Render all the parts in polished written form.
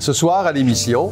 Ce soir à l'émission,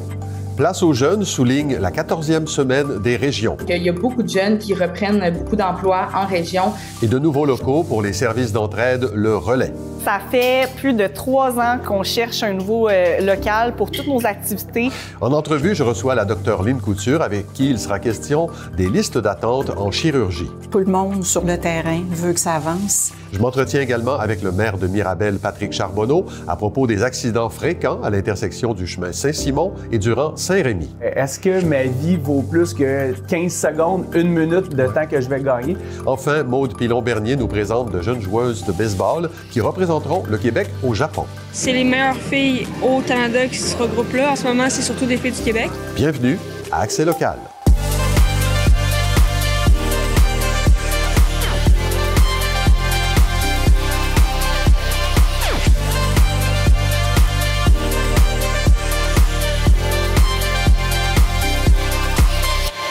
Place aux jeunes souligne la 14e semaine des régions. Il y a beaucoup de jeunes qui reprennent beaucoup d'emplois en région. Et de nouveaux locaux pour les services d'entraide, le Relais. Ça fait plus de 3 ans qu'on cherche un nouveau local pour toutes nos activités. En entrevue, je reçois la Dr Lynne Couture, avec qui il sera question des listes d'attente en chirurgie. Tout le monde sur le terrain veut que ça avance. Je m'entretiens également avec le maire de Mirabel, Patrick Charbonneau, à propos des accidents fréquents à l'intersection du chemin Saint-Simon et du rang Saint-Rémy. Est-ce que ma vie vaut plus que 15 secondes, 1 minute de temps que je vais gagner? Enfin, Maude Pilon-Bernier nous présente de jeunes joueuses de baseball qui représenteront le Québec au Japon. C'est les meilleures filles au Canada qui se regroupent là. En ce moment, c'est surtout des filles du Québec. Bienvenue à Accès local.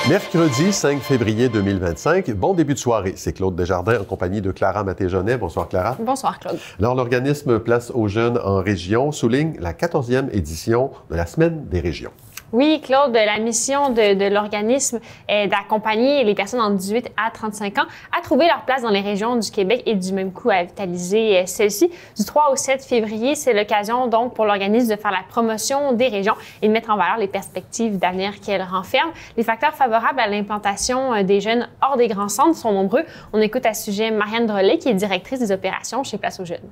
Mercredi 5 février 2025. Bon début de soirée. C'est Claude Desjardins en compagnie de Clara Matéjonet. Bonsoir Clara. Bonsoir Claude. Alors, l'organisme Place aux jeunes en région souligne la 14e édition de la Semaine des régions. Oui, Claude, la mission de l'organisme est d'accompagner les personnes entre 18 à 35 ans à trouver leur place dans les régions du Québec et du même coup à vitaliser celles-ci. Du 3 au 7 février, c'est l'occasion donc pour l'organisme de faire la promotion des régions et de mettre en valeur les perspectives d'avenir qu'elles renferment. Les facteurs favorables à l'implantation des jeunes hors des grands centres sont nombreux. On écoute à ce sujet Marianne Drolet, qui est directrice des opérations chez Place aux jeunes.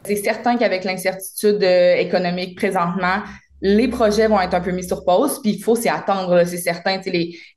C'est certain qu'avec l'incertitude économique présentement, les projets vont être un peu mis sur pause, puis il faut s'y attendre, c'est certain.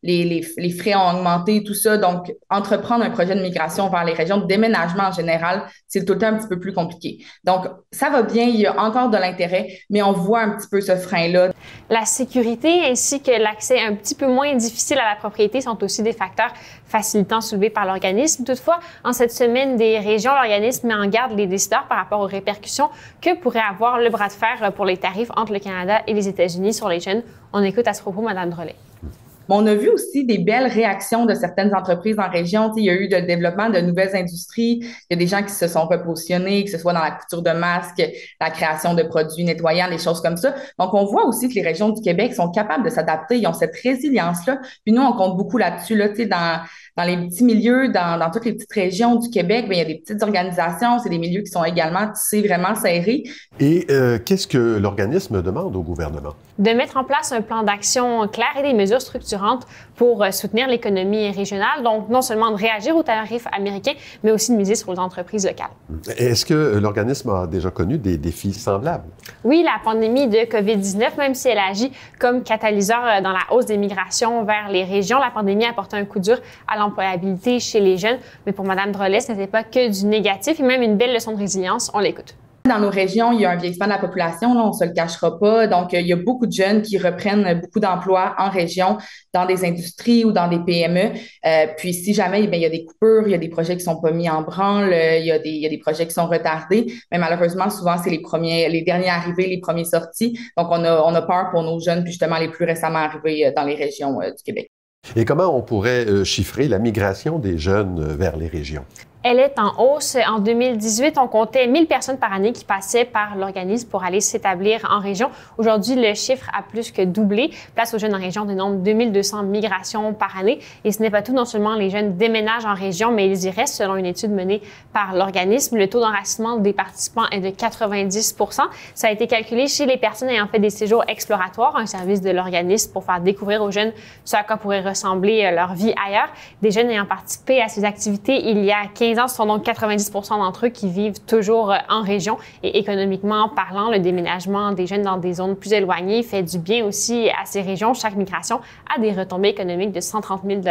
Les frais ont augmenté, tout ça. Donc, entreprendre un projet de migration vers les régions, de déménagement en général, c'est tout le temps un petit peu plus compliqué. Donc, ça va bien, il y a encore de l'intérêt, mais on voit un petit peu ce frein-là. La sécurité ainsi que l'accès un petit peu moins difficile à la propriété sont aussi des facteurs facilitant soulevés par l'organisme. Toutefois, en cette semaine des régions, l'organisme met en garde les décideurs par rapport aux répercussions que pourrait avoir le bras de fer pour les tarifs entre le Canada et les États-Unis sur les jeunes. On écoute à ce propos Mme Drolet. On a vu aussi des belles réactions de certaines entreprises en région. Il y a eu le développement de nouvelles industries. Il y a des gens qui se sont repositionnés, que ce soit dans la couture de masques, la création de produits nettoyants, des choses comme ça. Donc, on voit aussi que les régions du Québec sont capables de s'adapter. Ils ont cette résilience-là. Puis nous, on compte beaucoup là-dessus, dans les petits milieux, dans toutes les petites régions du Québec, bien, il y a des petites organisations. C'est des milieux qui sont également tissés vraiment serrés. Et qu'est-ce que l'organisme demande au gouvernement? De mettre en place un plan d'action clair et des mesures structurantes pour soutenir l'économie régionale. Donc, non seulement de réagir aux tarifs américains, mais aussi de miser sur les entreprises locales. Est-ce que l'organisme a déjà connu des défis semblables? Oui, la pandémie de COVID-19, même si elle agit comme catalyseur dans la hausse des migrations vers les régions, la pandémie a apporté un coup dur à l'employabilité chez les jeunes. Mais pour Mme Drolet, ce n'était pas que du négatif et même une belle leçon de résilience. On l'écoute. Dans nos régions, il y a un vieillissement de la population, là, on se le cachera pas. Donc, il y a beaucoup de jeunes qui reprennent beaucoup d'emplois en région, dans des industries ou dans des PME. Puis, si jamais, bien, il y a des coupures, il y a des projets qui sont pas mis en branle, il y a des projets qui sont retardés. Mais malheureusement, souvent, c'est les derniers arrivés, les premiers sortis. Donc, on a peur pour nos jeunes, puis justement, les plus récemment arrivés dans les régions du Québec. Et comment on pourrait chiffrer la migration des jeunes vers les régions? Elle est en hausse. En 2018, on comptait 1000 personnes par année qui passaient par l'organisme pour aller s'établir en région. Aujourd'hui, le chiffre a plus que doublé. Place aux jeunes en région dénombre 2200 migrations par année. Et ce n'est pas tout. Non seulement les jeunes déménagent en région, mais ils y restent selon une étude menée par l'organisme. Le taux d'enracinement des participants est de 90 %. Ça a été calculé chez les personnes ayant fait des séjours exploratoires, un service de l'organisme pour faire découvrir aux jeunes ce à quoi pourrait ressembler leur vie ailleurs. Des jeunes ayant participé à ces activités il y a 15 ans, ce sont donc 90 % d'entre eux qui vivent toujours en région. Et économiquement parlant, le déménagement des jeunes dans des zones plus éloignées fait du bien aussi à ces régions. Chaque migration a des retombées économiques de 130 000 $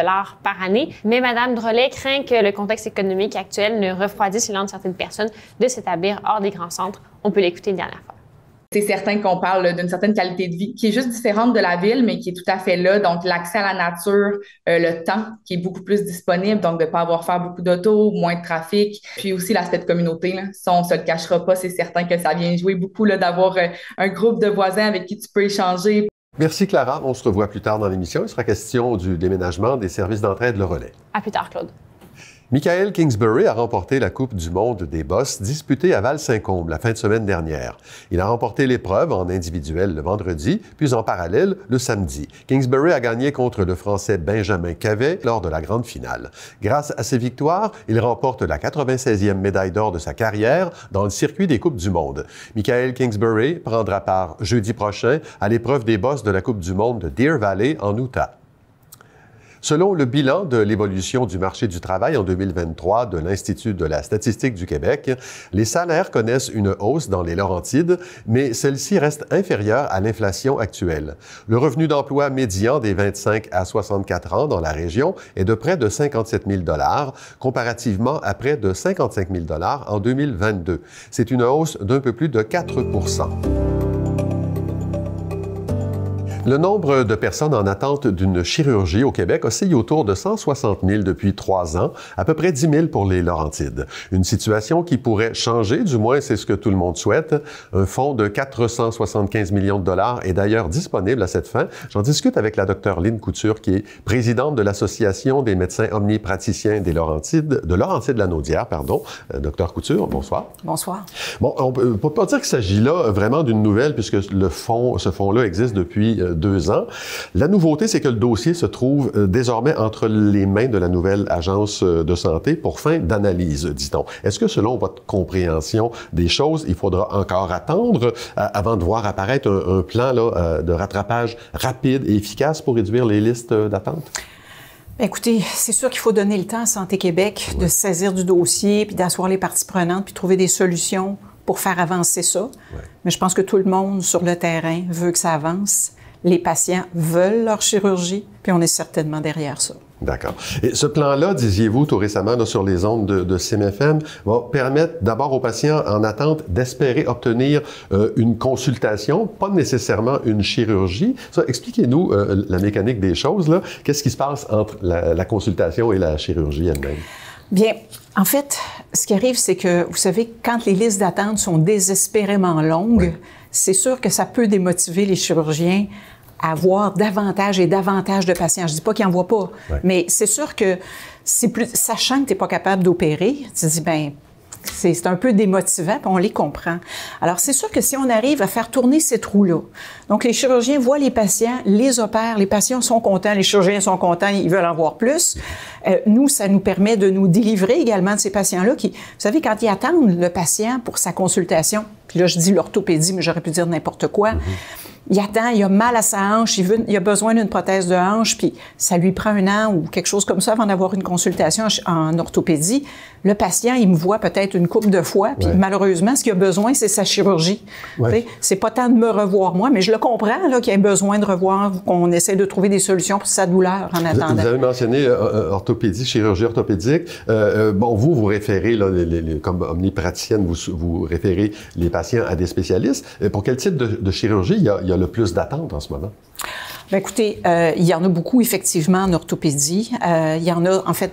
par année. Mais Mme Drolet craint que le contexte économique actuel ne refroidisse l'élan de certaines personnes de s'établir hors des grands centres. On peut l'écouter une dernière fois. C'est certain qu'on parle d'une certaine qualité de vie qui est juste différente de la ville, mais qui est tout à fait là. Donc, l'accès à la nature, le temps qui est beaucoup plus disponible, donc de ne pas avoir à faire beaucoup d'auto, moins de trafic, puis aussi l'aspect de communauté. Là. Ça, on ne se le cachera pas, c'est certain que ça vient jouer beaucoup là, d'avoir un groupe de voisins avec qui tu peux échanger. Merci Clara. On se revoit plus tard dans l'émission. Il sera question du déménagement des services d'entraide Le Relais. À plus tard, Claude. Michael Kingsbury a remporté la Coupe du monde des bosses disputée à Val-Saint-Côme la fin de semaine dernière. Il a remporté l'épreuve en individuel le vendredi, puis en parallèle le samedi. Kingsbury a gagné contre le Français Benjamin Cavet lors de la grande finale. Grâce à ses victoires, il remporte la 96e médaille d'or de sa carrière dans le circuit des Coupes du monde. Michael Kingsbury prendra part jeudi prochain à l'épreuve des bosses de la Coupe du monde de Deer Valley en Utah. Selon le bilan de l'évolution du marché du travail en 2023 de l'Institut de la statistique du Québec, les salaires connaissent une hausse dans les Laurentides, mais celle-ci reste inférieure à l'inflation actuelle. Le revenu d'emploi médian des 25 à 64 ans dans la région est de près de 57 000 $, comparativement à près de 55 000 $ en 2022. C'est une hausse d'un peu plus de 4 %. Le nombre de personnes en attente d'une chirurgie au Québec oscille autour de 160 000 depuis 3 ans, à peu près 10 000 pour les Laurentides. Une situation qui pourrait changer, du moins c'est ce que tout le monde souhaite. Un fonds de 475 millions de $ est d'ailleurs disponible à cette fin. J'en discute avec la Dr Lynne Couture, qui est présidente de l'Association des médecins omnipraticiens des Laurentides, de Laurentides-Lanaudière, pardon. Dr Couture, bonsoir. Bonsoir. Bon, on peut pas dire qu'il s'agit là vraiment d'une nouvelle, puisque ce fonds-là existe depuis 2 ans. La nouveauté, c'est que le dossier se trouve désormais entre les mains de la nouvelle agence de santé pour fin d'analyse, dit-on. Est-ce que selon votre compréhension des choses, il faudra encore attendre avant de voir apparaître un plan là, de rattrapage rapide et efficace pour réduire les listes d'attente? Écoutez, c'est sûr qu'il faut donner le temps à Santé Québec de se saisir du dossier, puis d'asseoir les parties prenantes, puis trouver des solutions pour faire avancer ça. Mais je pense que tout le monde sur le terrain veut que ça avance. Les patients veulent leur chirurgie, puis on est certainement derrière ça. D'accord. Et ce plan-là, disiez-vous tout récemment là, sur les ondes de CMFM, va permettre d'abord aux patients en attente d'espérer obtenir une consultation, pas nécessairement une chirurgie. Ça, expliquez-nous la mécanique des choses, là. Qu'est-ce qui se passe entre la consultation et la chirurgie elle-même? Bien, en fait, ce qui arrive, c'est que, vous savez, quand les listes d'attente sont désespérément longues, c'est sûr que ça peut démotiver les chirurgiens à avoir davantage et davantage de patients. Je dis pas qu'ils n'en voient pas, mais c'est sûr que c'est plus, sachant que tu n'es pas capable d'opérer, tu te dis, ben c'est un peu démotivant, puis on les comprend. Alors, c'est sûr que si on arrive à faire tourner ces trous-là, donc les chirurgiens voient les patients, les opèrent, les patients sont contents, les chirurgiens sont contents, ils veulent en voir plus. Nous, ça nous permet de nous délivrer également de ces patients-là qui, vous savez, quand ils attendent le patient pour sa consultation, puis là, je dis l'orthopédie, mais j'aurais pu dire n'importe quoi, il attend, il a mal à sa hanche, il a besoin d'une prothèse de hanche, puis ça lui prend 1 an ou quelque chose comme ça avant d'avoir une consultation en orthopédie. Le patient, il me voit peut-être une couple de fois, puis malheureusement, ce qu'il a besoin, c'est sa chirurgie. C'est pas tant de me revoir moi, mais je le comprends qu'il ait besoin de revoir, qu'on essaie de trouver des solutions pour sa douleur en attendant. Vous avez mentionné orthopédie, chirurgie orthopédique. Bon, vous référez, là, comme omnipraticienne, vous référez les patients à des spécialistes. Pour quel type de chirurgie il y a le plus d'attente en ce moment? Bien, écoutez, il y en a beaucoup, effectivement, en orthopédie. Il y en a, en fait,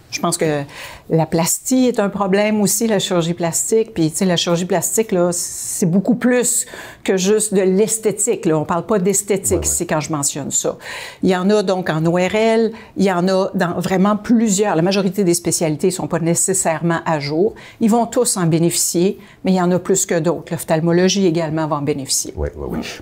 je pense que la plastie est un problème aussi, la chirurgie plastique. Puis, tu sais, la chirurgie plastique, là, c'est beaucoup plus que juste de l'esthétique. Là. On parle pas d'esthétique ici quand je mentionne ça. Il y en a donc en ORL, il y en a dans vraiment plusieurs. La majorité des spécialités sont pas nécessairement à jour. Ils vont tous en bénéficier, mais il y en a plus que d'autres. L'ophtalmologie également va en bénéficier. Oui.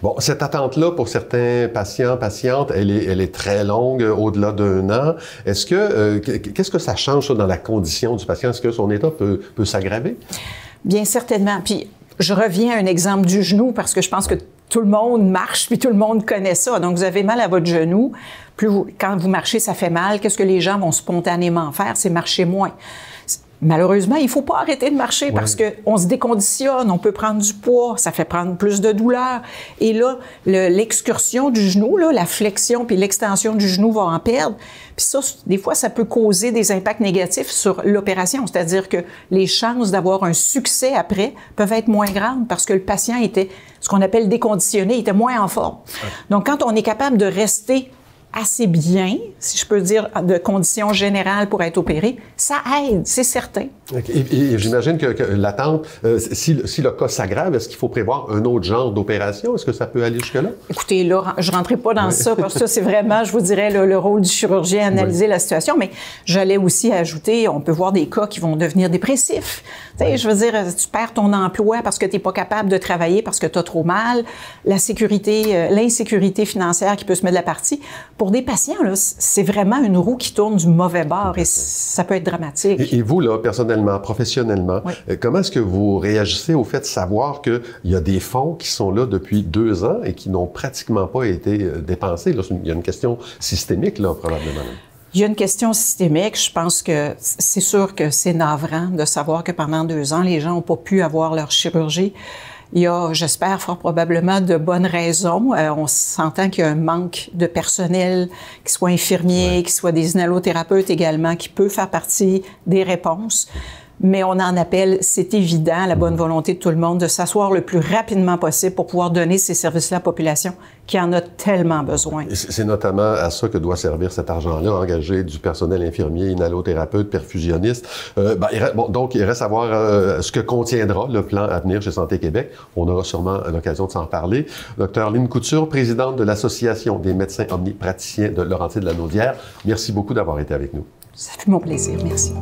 Bon, cette attente-là, pour certains patients, patientes, elle est très longue, au-delà d'1 an. Est-ce que, qu'est-ce que ça change ça, dans la condition du patient? Est-ce que son état peut s'aggraver? Bien certainement. Puis je reviens à un exemple du genou parce que je pense que tout le monde marche puis tout le monde connaît ça. Donc vous avez mal à votre genou. Quand vous marchez, ça fait mal. Qu'est-ce que les gens vont spontanément faire? C'est marcher moins. Malheureusement, il faut pas arrêter de marcher parce que on se déconditionne, on peut prendre du poids, ça fait prendre plus de douleur. Et là, l'excursion du genou, là, la flexion puis l'extension du genou va en perdre. Puis ça, des fois, ça peut causer des impacts négatifs sur l'opération. C'est-à-dire que les chances d'avoir un succès après peuvent être moins grandes parce que le patient était ce qu'on appelle déconditionné, il était moins en forme. Donc, quand on est capable de rester assez bien, si je peux dire, de conditions générales pour être opéré, ça aide, c'est certain. Et j'imagine que l'attente, si le cas s'aggrave, est-ce qu'il faut prévoir un autre genre d'opération? Est-ce que ça peut aller jusque-là? Écoutez, là, je ne rentrerai pas dans ça, parce que ça, c'est vraiment, je vous dirais, le rôle du chirurgien, analyser la situation, mais j'allais aussi ajouter, on peut voir des cas qui vont devenir dépressifs. Tu sais, je veux dire, tu perds ton emploi parce que tu n'es pas capable de travailler parce que tu as trop mal, l'insécurité financière qui peut se mettre de la partie. Pour des patients, là, c'est vraiment une roue qui tourne du mauvais bord et ça peut être dramatique. Et vous, là, personnellement, professionnellement, comment est-ce que vous réagissez au fait de savoir qu'il y a des fonds qui sont là depuis 2 ans et qui n'ont pratiquement pas été dépensés? Là, il y a une question systémique, là, probablement. Il y a une question systémique. Je pense que c'est sûr que c'est navrant de savoir que pendant 2 ans, les gens n'ont pas pu avoir leur chirurgie. Il y a, j'espère, fort probablement de bonnes raisons. On s'entend qu'il y a un manque de personnel, qui soit infirmier, qui soit des inhalothérapeutes également, qui peut faire partie des réponses. Mais on en appelle, c'est évident, à la bonne volonté de tout le monde, de s'asseoir le plus rapidement possible pour pouvoir donner ces services-là à la population qui en a tellement besoin. C'est notamment à ça que doit servir cet argent-là, engager du personnel infirmier, inhalothérapeute, perfusionniste. Donc, il reste à voir ce que contiendra le plan à venir chez Santé Québec. On aura sûrement l'occasion de s'en parler. Dr Lynne Couture, présidente de l'Association des médecins omnipraticiens de Laurentides-la-Naudière, merci beaucoup d'avoir été avec nous. Ça fait mon plaisir. Merci.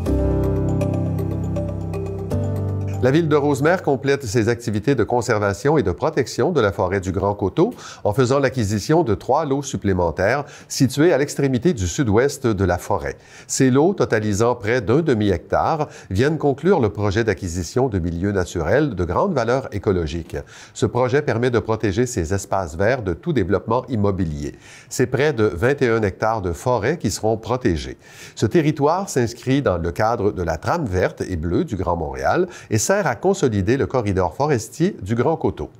La ville de Rosemère complète ses activités de conservation et de protection de la forêt du Grand Coteau en faisant l'acquisition de 3 lots supplémentaires situés à l'extrémité du sud-ouest de la forêt. Ces lots, totalisant près d'1 demi-hectare, viennent conclure le projet d'acquisition de milieux naturels de grande valeur écologique. Ce projet permet de protéger ces espaces verts de tout développement immobilier. C'est près de 21 hectares de forêt qui seront protégés. Ce territoire s'inscrit dans le cadre de la trame verte et bleue du Grand Montréal et sert à consolider le corridor forestier du Grand Coteau.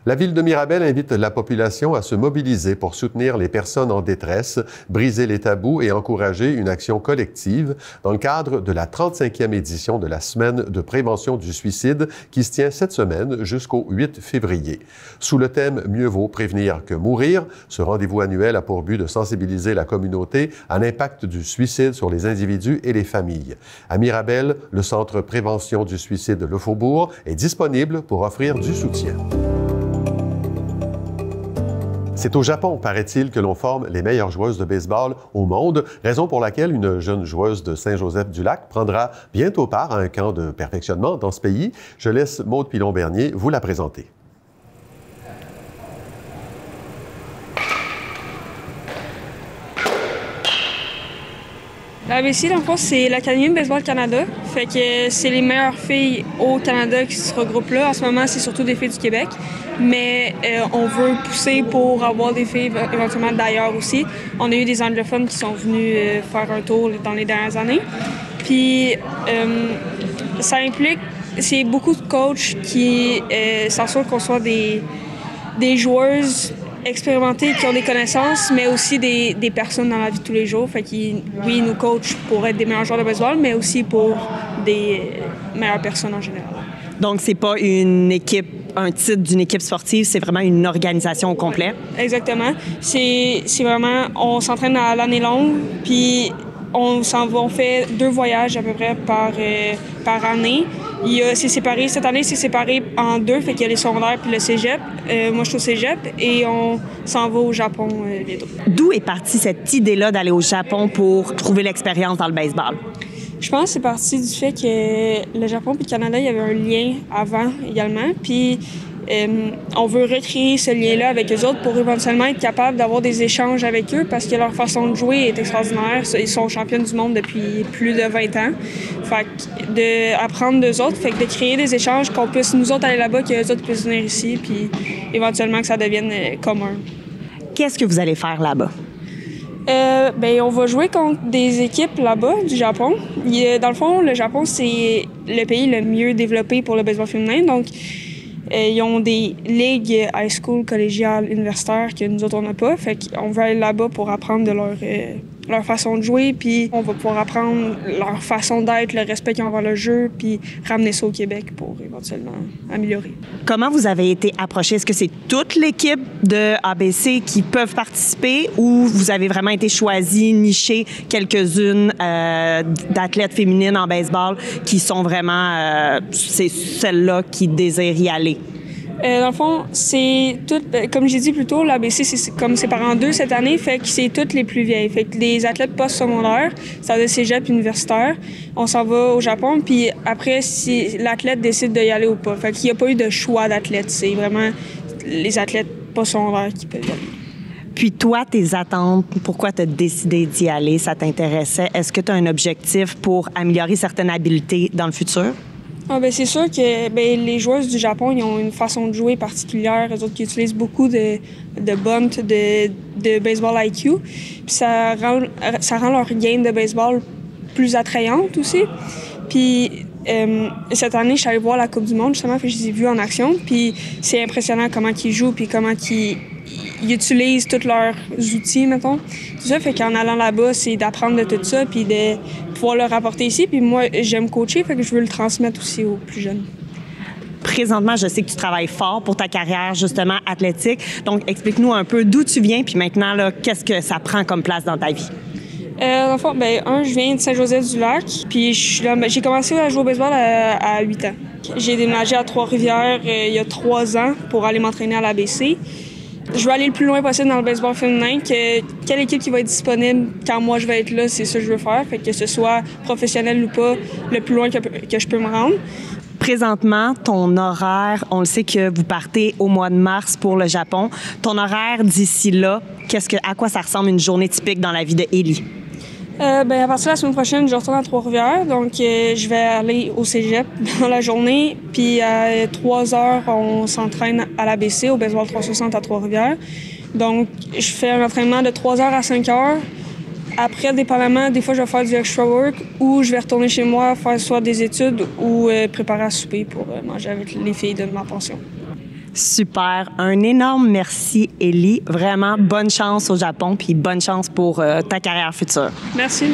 La ville de Mirabel invite la population à se mobiliser pour soutenir les personnes en détresse, briser les tabous et encourager une action collective dans le cadre de la 35e édition de la Semaine de prévention du suicide qui se tient cette semaine jusqu'au 8 février. Sous le thème « Mieux vaut prévenir que mourir », ce rendez-vous annuel a pour but de sensibiliser la communauté à l'impact du suicide sur les individus et les familles. À Mirabel, le Centre prévention du suicide Le Faubourg est disponible pour offrir du soutien. C'est au Japon, paraît-il, que l'on forme les meilleures joueuses de baseball au monde, raison pour laquelle une jeune joueuse de Saint-Joseph-du-Lac prendra bientôt part à un camp de perfectionnement dans ce pays. Je laisse Maude Pilon-Bernier vous la présenter. L'ABC, dans le fond, c'est l'Académie de baseball Canada. Fait que c'est les meilleures filles au Canada qui se regroupent là. En ce moment, c'est surtout des filles du Québec. Mais on veut pousser pour avoir des filles éventuellement d'ailleurs aussi. On a eu des anglophones qui sont venus faire un tour dans les dernières années. Puis ça implique, c'est beaucoup de coachs qui s'assurent qu'on soit des joueuses expérimentées qui ont des connaissances, mais aussi des personnes dans la vie de tous les jours. Fait qu'ils, oui, nous coachent pour être des meilleurs joueurs de baseball, mais aussi pour des meilleures personnes en général. Donc, c'est pas une équipe, un titre d'une équipe sportive, c'est vraiment une organisation au complet? Exactement. C'est vraiment, on s'entraîne à l'année longue, puis on s'en va, on fait 2 voyages à peu près par année. C'est séparé, cette année, c'est séparé en 2, fait qu'il y a les secondaires puis le cégep. Moi, je suis au cégep et on s'en va au Japon bientôt. D'où est partie cette idée-là d'aller au Japon pour trouver l'expérience dans le baseball? Je pense que c'est parti du fait que le Japon et le Canada, il y avait un lien avant également. Puis on veut recréer ce lien-là avec eux autres pour éventuellement être capable d'avoir des échanges avec eux parce que leur façon de jouer est extraordinaire. Ils sont championnes du monde depuis plus de 20 ans. Fait que d'apprendre d'eux autres, fait que de créer des échanges, qu'on puisse nous autres aller là-bas, qu'eux autres puissent venir ici, puis éventuellement que ça devienne commun. Qu'est-ce que vous allez faire là-bas? On va jouer contre des équipes là-bas du Japon. Dans le fond, le Japon, c'est le pays le mieux développé pour le baseball féminin. Donc, ils ont des ligues high school, collégiales, universitaires que nous autres, on n'a pas. Fait qu'on va aller là-bas pour apprendre de leur leur façon de jouer, puis on va pouvoir apprendre leur façon d'être, le respect qu'ils ont envers le jeu, puis ramener ça au Québec pour éventuellement améliorer. Comment vous avez été approché? Est-ce que c'est toute l'équipe de ABC qui peuvent participer ou vous avez vraiment été choisi, niché quelques-unes d'athlètes féminines en baseball qui sont vraiment c'est celles-là qui désirent y aller? Dans le fond, c'est tout, comme j'ai dit plus tôt, l'ABC, c'est comme séparé en deux cette année, fait que c'est toutes les plus vieilles. Fait que les athlètes post-secondaires, c'est-à-dire cégep universitaire, on s'en va au Japon, puis après, si l'athlète décide d'y aller ou pas. Fait qu'il n'y a pas eu de choix d'athlète, c'est vraiment les athlètes post-secondaires qui peuvent y aller. Puis toi, tes attentes, pourquoi tu as décidé d'y aller? Ça t'intéressait? Est-ce que tu as un objectif pour améliorer certaines habiletés dans le futur? Ah ben c'est sûr que les joueuses du Japon, ils ont une façon de jouer particulière. Eux autres qui utilisent beaucoup de bunt, de baseball IQ. Puis ça rend leur game de baseball plus attrayante aussi. Puis cette année, je suis allée voir la Coupe du Monde, justement, puis je les ai vus en action. Puis c'est impressionnant comment ils jouent, puis comment ils utilisent tous leurs outils, mettons. Tout ça fait qu'en allant là-bas, c'est d'apprendre de tout ça, puis de pouvoir le rapporter ici. Puis moi, j'aime coacher, fait que je veux le transmettre aussi aux plus jeunes. Présentement, je sais que tu travailles fort pour ta carrière, justement, athlétique. Donc, explique-nous un peu d'où tu viens, puis maintenant, là, qu'est-ce que ça prend comme place dans ta vie? Dans le fond, je viens de Saint-Joseph-du-Lac, puis j'ai commencé à jouer au baseball à 8 ans. J'ai déménagé à Trois-Rivières il y a 3 ans pour aller m'entraîner à l'ABC. Je veux aller le plus loin possible dans le baseball féminin. Quelle équipe qui va être disponible quand moi je vais être là, c'est ça que je veux faire. Fait que ce soit professionnel ou pas, le plus loin que je peux me rendre. Présentement, ton horaire, on le sait que vous partez au mois de mars pour le Japon. Ton horaire d'ici là, à quoi ça ressemble une journée typique dans la vie de Élie? À partir de la semaine prochaine, je retourne à Trois-Rivières. Donc, je vais aller au cégep dans la journée. Puis, à 3 heures, on s'entraîne à l'ABC, au baseball 360 à Trois-Rivières. Donc, je fais un entraînement de 3 heures à 5 heures. Après, dépendamment, des fois, je vais faire du extra work ou je vais retourner chez moi faire soit des études ou préparer à souper pour manger avec les filles de ma pension. Super. Un énorme merci, Élie. Vraiment, bonne chance au Japon puis bonne chance pour ta carrière future. Merci.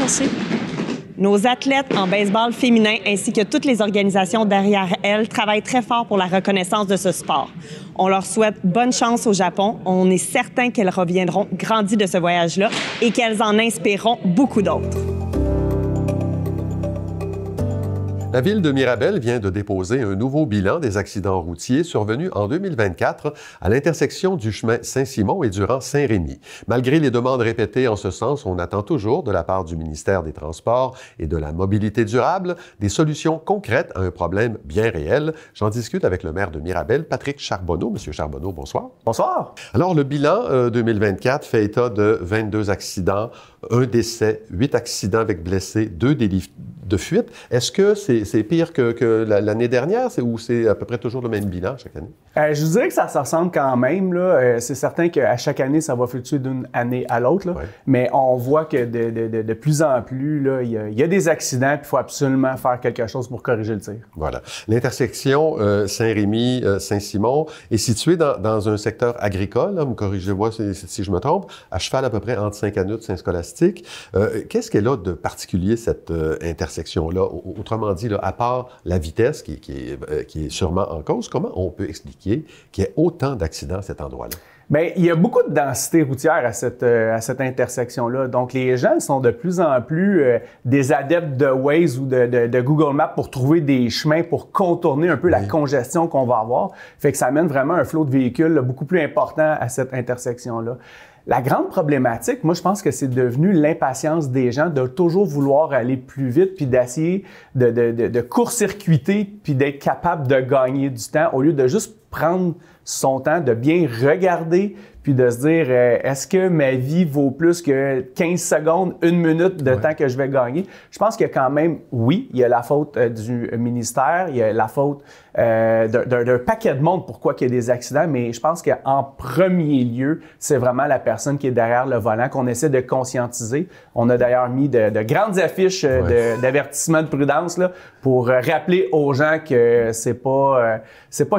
Nos athlètes en baseball féminin ainsi que toutes les organisations derrière elles travaillent très fort pour la reconnaissance de ce sport. On leur souhaite bonne chance au Japon. On est certain qu'elles reviendront grandies de ce voyage-là et qu'elles en inspireront beaucoup d'autres. La ville de Mirabel vient de déposer un nouveau bilan des accidents routiers survenus en 2024 à l'intersection du chemin Saint-Simon et du rang Saint-Rémy. Malgré les demandes répétées en ce sens, on attend toujours de la part du ministère des Transports et de la Mobilité durable des solutions concrètes à un problème bien réel. J'en discute avec le maire de Mirabel, Patrick Charbonneau. Monsieur Charbonneau, bonsoir. Bonsoir. Alors, le bilan 2024 fait état de 22 accidents, 1 décès, 8 accidents avec blessés, 2 délits de fuite. Est-ce que c'est pire que l'année dernière ou c'est à peu près toujours le même bilan chaque année? Je vous dirais que ça se ressemble quand même. C'est certain qu'à chaque année, ça va fluctuer d'une année à l'autre. Ouais. Mais on voit que de plus en plus, il y a des accidents et il faut absolument faire quelque chose pour corriger le tir. Voilà. L'intersection Saint-Rémy, Saint-Simon est située dans un secteur agricole. Là, vous corrigez-moi si je me trompe, à cheval à peu près entre Saint-Canute et Saint-Scolastique. Qu'est-ce qu'elle a de particulier, cette intersection-là? Autrement dit, là, à part la vitesse qui est sûrement en cause, comment on peut expliquer qu'il y ait autant d'accidents à cet endroit-là? Bien, il y a beaucoup de densité routière à cette intersection-là. Donc, les gens sont de plus en plus des adeptes de Waze ou de Google Maps pour trouver des chemins pour contourner un peu la congestion qu'on va avoir. Fait que ça amène vraiment un flot de véhicules beaucoup plus important à cette intersection-là. La grande problématique, moi, je pense que c'est devenu l'impatience des gens de toujours vouloir aller plus vite puis d'essayer de court-circuiter puis d'être capable de gagner du temps au lieu de juste prendre son temps, de bien regarder puis de se dire est-ce que ma vie vaut plus que 15 secondes, 1 minute de temps que je vais gagner? Je pense que quand même, oui, il y a la faute du ministère, il y a la faute d'un paquet de monde pourquoi il y a des accidents, mais je pense qu'en premier lieu, c'est vraiment la personne qui est derrière le volant qu'on essaie de conscientiser. On a d'ailleurs mis de grandes affiches d'avertissement de prudence là, pour rappeler aux gens que c'est pas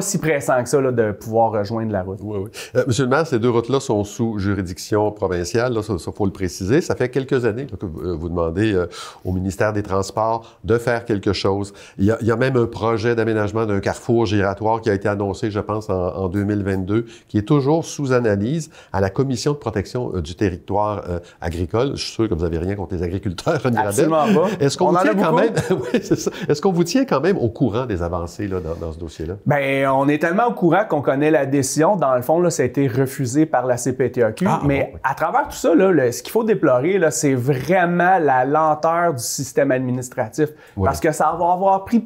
si pressant que ça là, de pouvoir rejoindre la route. Oui. Monsieur le maire, c'est 2 autoroutes-là sont sous juridiction provinciale, là, ça faut le préciser. Ça fait quelques années là, que vous demandez au ministère des Transports de faire quelque chose. Il y a même un projet d'aménagement d'un carrefour giratoire qui a été annoncé, je pense, en 2022, qui est toujours sous analyse à la Commission de protection du territoire agricole. Je suis sûr que vous n'avez rien contre les agriculteurs, René Rabel. Absolument pas. Est-ce qu'on vous tient quand même, oui, c'est ça. Est-ce qu'on vous tient quand même au courant des avancées là, dans ce dossier-là? Bien, on est tellement au courant qu'on connaît la décision. Dans le fond, là, ça a été refusé par la CPTAQ. Mais à travers tout ça, là, ce qu'il faut déplorer, là, c'est vraiment la lenteur du système administratif. Oui. Parce que ça va avoir pris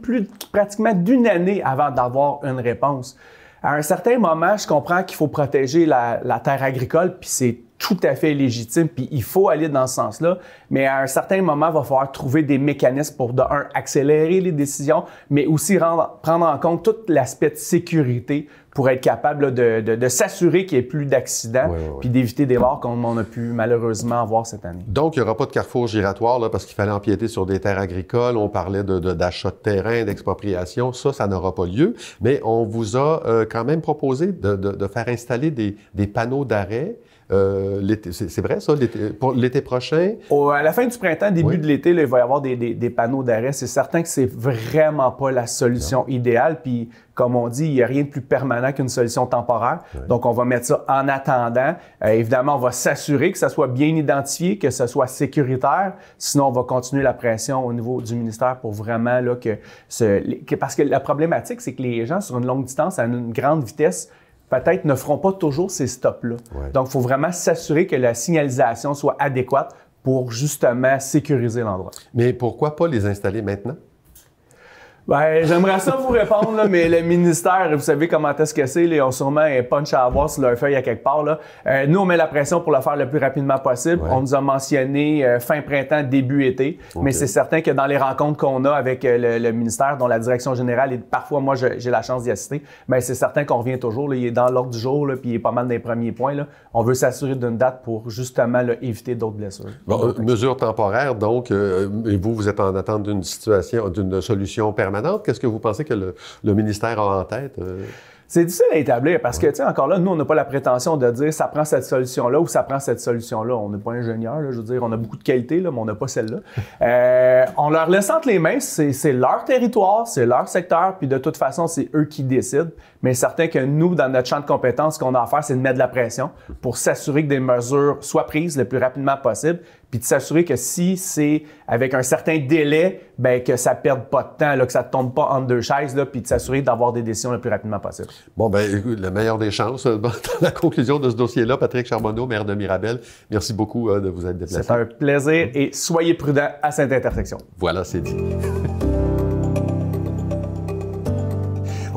pratiquement d'une année avant d'avoir une réponse. À un certain moment, je comprends qu'il faut protéger la terre agricole, puis c'est tout à fait légitime, puis il faut aller dans ce sens-là. Mais à un certain moment, il va falloir trouver des mécanismes pour, de un, accélérer les décisions, mais aussi prendre en compte tout l'aspect de sécurité pour être capable là, de s'assurer qu'il n'y ait plus d'accidents, puis d'éviter des morts comme on a pu malheureusement avoir cette année. Donc, il n'y aura pas de carrefour giratoire là, parce qu'il fallait empiéter sur des terres agricoles. On parlait d'achat de terrain, d'expropriation. Ça n'aura pas lieu. Mais on vous a quand même proposé de faire installer des panneaux d'arrêt. C'est vrai, ça, pour l'été prochain? À la fin du printemps, début de l'été, là, il va y avoir des panneaux d'arrêt. C'est certain que c'est vraiment pas la solution idéale. Puis, comme on dit, il n'y a rien de plus permanent qu'une solution temporaire. Donc, on va mettre ça en attendant. Évidemment, on va s'assurer que ça soit bien identifié, que ça soit sécuritaire. Sinon, on va continuer la pression au niveau du ministère pour vraiment là, parce que la problématique, c'est que les gens sur une longue distance, à une grande vitesse, peut-être ne feront pas toujours ces stops-là. Donc, il faut vraiment s'assurer que la signalisation soit adéquate pour justement sécuriser l'endroit. Mais pourquoi pas les installer maintenant? Ben, j'aimerais ça vous répondre, là, mais le ministère, vous savez comment est-ce que c'est, ils ont sûrement un punch à avoir sur leur feuille à quelque part. Là. Nous, on met la pression pour le faire le plus rapidement possible. On nous a mentionné fin printemps, début été, mais c'est certain que dans les rencontres qu'on a avec le ministère, dont la direction générale, et parfois, moi, j'ai la chance d'y assister, ben, c'est certain qu'on revient toujours. Là, il est dans l'ordre du jour, là, puis il est pas mal des premiers points. Là. On veut s'assurer d'une date pour justement là, éviter d'autres blessures. Bon, mesure temporaire, donc, et vous êtes en attente d'une solution permanente. Qu'est-ce que vous pensez que le ministère a en tête? C'est difficile à établir parce que, tu sais, encore là, nous, on n'a pas la prétention de dire ça prend cette solution-là ou ça prend cette solution-là. On n'est pas ingénieur, là, je veux dire, on a beaucoup de qualités, là, mais on n'a pas celle-là. On leur laisse entre les mains, c'est leur territoire, c'est leur secteur, puis de toute façon, c'est eux qui décident. Mais c'est certain que nous, dans notre champ de compétences, ce qu'on a à faire, c'est de mettre de la pression pour s'assurer que des mesures soient prises le plus rapidement possible, puis de s'assurer que si c'est avec un certain délai, ben que ça perde pas de temps, là, que ça ne tombe pas entre deux chaises, là, puis de s'assurer d'avoir des décisions le plus rapidement possible. Bon, ben écoute, la meilleure des chances. Dans la conclusion de ce dossier-là, Patrick Charbonneau, maire de Mirabel, merci beaucoup de vous être déplacé. C'est un plaisir et soyez prudents à cette intersection. Voilà, c'est dit.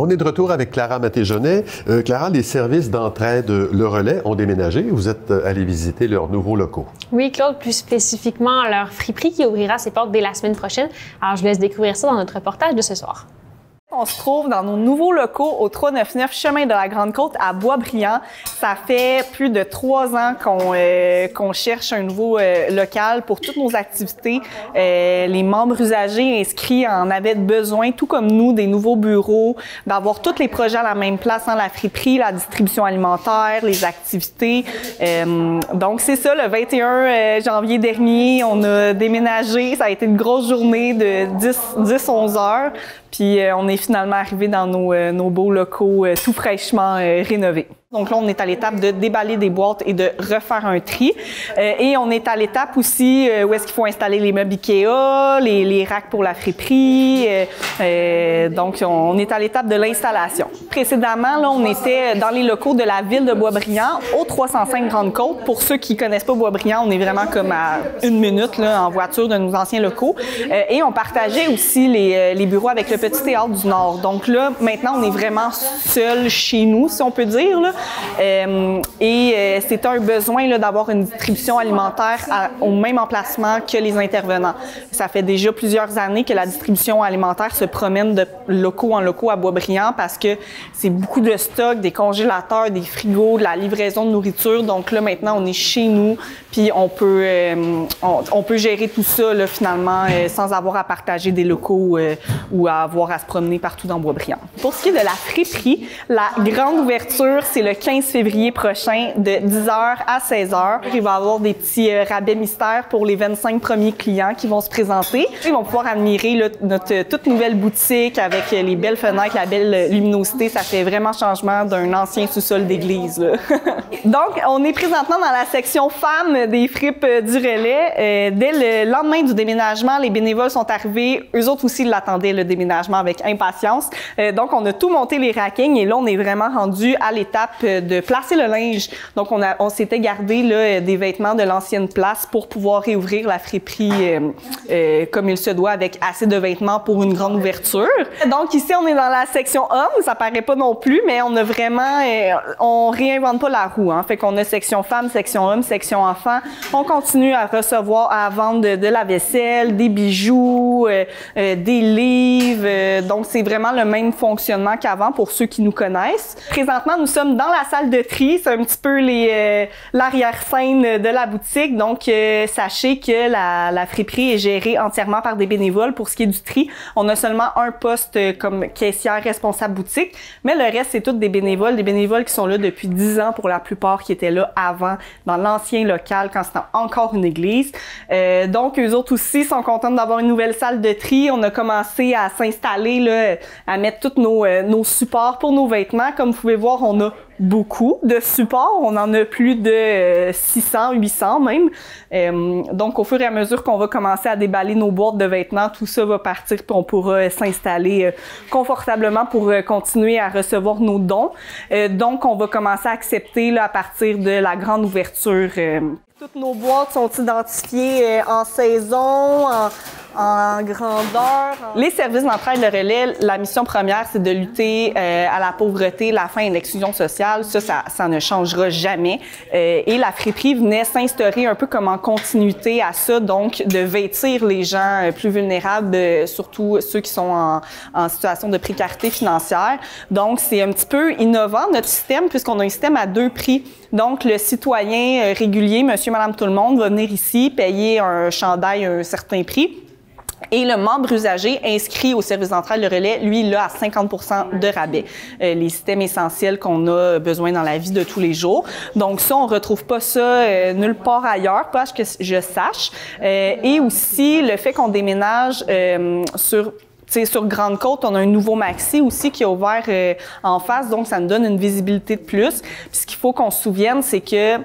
On est de retour avec Clara Maté-Jaunet. Clara, les services d'entraide Le Relais ont déménagé. Vous êtes allé visiter leurs nouveaux locaux. Oui, Claude, plus spécifiquement leur friperie qui ouvrira ses portes dès la semaine prochaine. Alors, je laisse découvrir ça dans notre reportage de ce soir. On se trouve dans nos nouveaux locaux au 399 Chemin de la Grande-Côte à Boisbriand. Ça fait plus de 3 ans qu'on cherche un nouveau local pour toutes nos activités. Les membres usagers inscrits en avaient besoin, tout comme nous, des nouveaux bureaux, d'avoir tous les projets à la même place, la friperie, la distribution alimentaire, les activités. Donc, c'est ça, le 21 janvier dernier, on a déménagé. Ça a été une grosse journée de 10-11 heures. Puis on est finalement arrivé dans nos beaux locaux tout fraîchement rénovés. Donc là, on est à l'étape de déballer des boîtes et de refaire un tri. Et on est à l'étape aussi où est-ce qu'il faut installer les meubles Ikea, les racks pour la friperie. Donc, on est à l'étape de l'installation. Précédemment, là, on était dans les locaux de la ville de Boisbriand, au 305 Grande-Côte. Pour ceux qui connaissent pas Boisbriand, on est vraiment comme à 1 minute là, en voiture de nos anciens locaux. Et on partageait aussi les bureaux avec le Petit Théâtre du Nord. Donc là, maintenant, on est vraiment seul chez nous, si on peut dire, là. C'est un besoin là, d'avoir une distribution alimentaire au même emplacement que les intervenants. Ça fait déjà plusieurs années que la distribution alimentaire se promène de locaux en locaux à Boisbriand parce que c'est beaucoup de stock, des congélateurs, des frigos, de la livraison de nourriture. Donc là, maintenant, on est chez nous, puis on peut gérer tout ça là, finalement sans avoir à partager des locaux ou à avoir à se promener partout dans Boisbriand. Pour ce qui est de la friperie, la grande ouverture, c'est le le 15 février prochain de 10h à 16h. Il va y avoir des petits rabais mystères pour les 25 premiers clients qui vont se présenter. Ils vont pouvoir admirer là, notre toute nouvelle boutique avec les belles fenêtres, la belle luminosité. Ça fait vraiment changement d'un ancien sous-sol d'église. Donc, on est présentement dans la section femmes des fripes du Relais. Dès le lendemain du déménagement, les bénévoles sont arrivés. Eux autres aussi l'attendaient, le déménagement, avec impatience. Donc, on a tout monté les rackings et là, on est vraiment rendu à l'étape de placer le linge. Donc, on s'était gardé là, des vêtements de l'ancienne place pour pouvoir réouvrir la friperie comme il se doit, avec assez de vêtements pour une grande ouverture. Donc, ici, on est dans la section hommes. Ça paraît pas non plus, mais on a vraiment... on réinvente pas la roue. Hein. Fait qu'on a section femmes, section hommes, section enfants. On continue à recevoir, à vendre de la vaisselle, des bijoux, des livres. Donc, c'est vraiment le même fonctionnement qu'avant pour ceux qui nous connaissent. Présentement, nous sommes dans la salle de tri. C'est un petit peu l'arrière-scène de la boutique. Donc, sachez que la friperie est gérée entièrement par des bénévoles. Pour ce qui est du tri, on a seulement un poste comme caissière responsable boutique, mais le reste, c'est tous des bénévoles qui sont là depuis 10 ans pour la plupart, qui étaient là avant, dans l'ancien local, quand c'était encore une église. Donc, eux autres aussi sont contents d'avoir une nouvelle salle de tri. On a commencé à s'installer, là, à mettre tous nos supports pour nos vêtements. Comme vous pouvez voir, on a beaucoup de supports. On en a plus de 600, 800 même. Donc, au fur et à mesure qu'on va commencer à déballer nos boîtes de vêtements, tout ça va partir puis on pourra s'installer confortablement pour continuer à recevoir nos dons. Donc, on va commencer à accepter là, à partir de la grande ouverture. Toutes nos boîtes sont identifiées en saison, en grandeur. Les services d'entraide de relais, la mission première, c'est de lutter à la pauvreté, la faim et l'exclusion sociale. Ça ne changera jamais. Et la friperie venait s'instaurer un peu comme en continuité à ça, donc de vêtir les gens plus vulnérables, surtout ceux qui sont en situation de précarité financière. Donc, c'est un petit peu innovant, notre système, puisqu'on a un système à 2 prix. Donc, le citoyen régulier, monsieur, madame, tout le monde, va venir ici, payer un chandail à un certain prix. Et le membre usagé inscrit au service d'entraide, le relais, lui, il a à 50% de rabais. Les systèmes essentiels qu'on a besoin dans la vie de tous les jours. Donc ça, on retrouve pas ça nulle part ailleurs, pas que je sache. Et aussi, le fait qu'on déménage sur Grande Côte, on a un nouveau Maxi aussi qui est ouvert en face, donc ça nous donne une visibilité de plus. Puis ce qu'il faut qu'on se souvienne, c'est que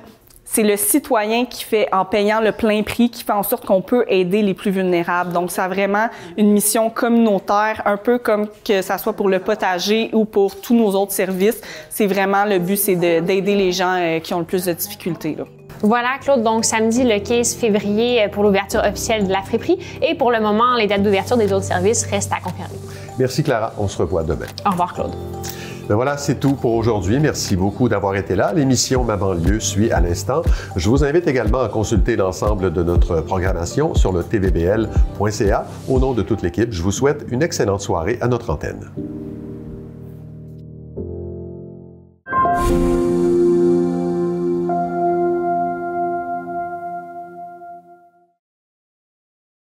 c'est le citoyen qui fait, en payant le plein prix, qui fait en sorte qu'on peut aider les plus vulnérables. Donc, ça a vraiment une mission communautaire, un peu comme que ça soit pour le potager ou pour tous nos autres services. C'est vraiment le but, c'est d'aider les gens qui ont le plus de difficultés, là. Voilà, Claude. Donc, samedi, le 15 février pour l'ouverture officielle de la friperie. Et pour le moment, les dates d'ouverture des autres services restent à confirmer. Merci, Clara. On se revoit demain. Au revoir, Claude. Ben voilà, c'est tout pour aujourd'hui. Merci beaucoup d'avoir été là. L'émission Ma banlieue suit à l'instant. Je vous invite également à consulter l'ensemble de notre programmation sur le tvbl.ca. Au nom de toute l'équipe, je vous souhaite une excellente soirée à notre antenne.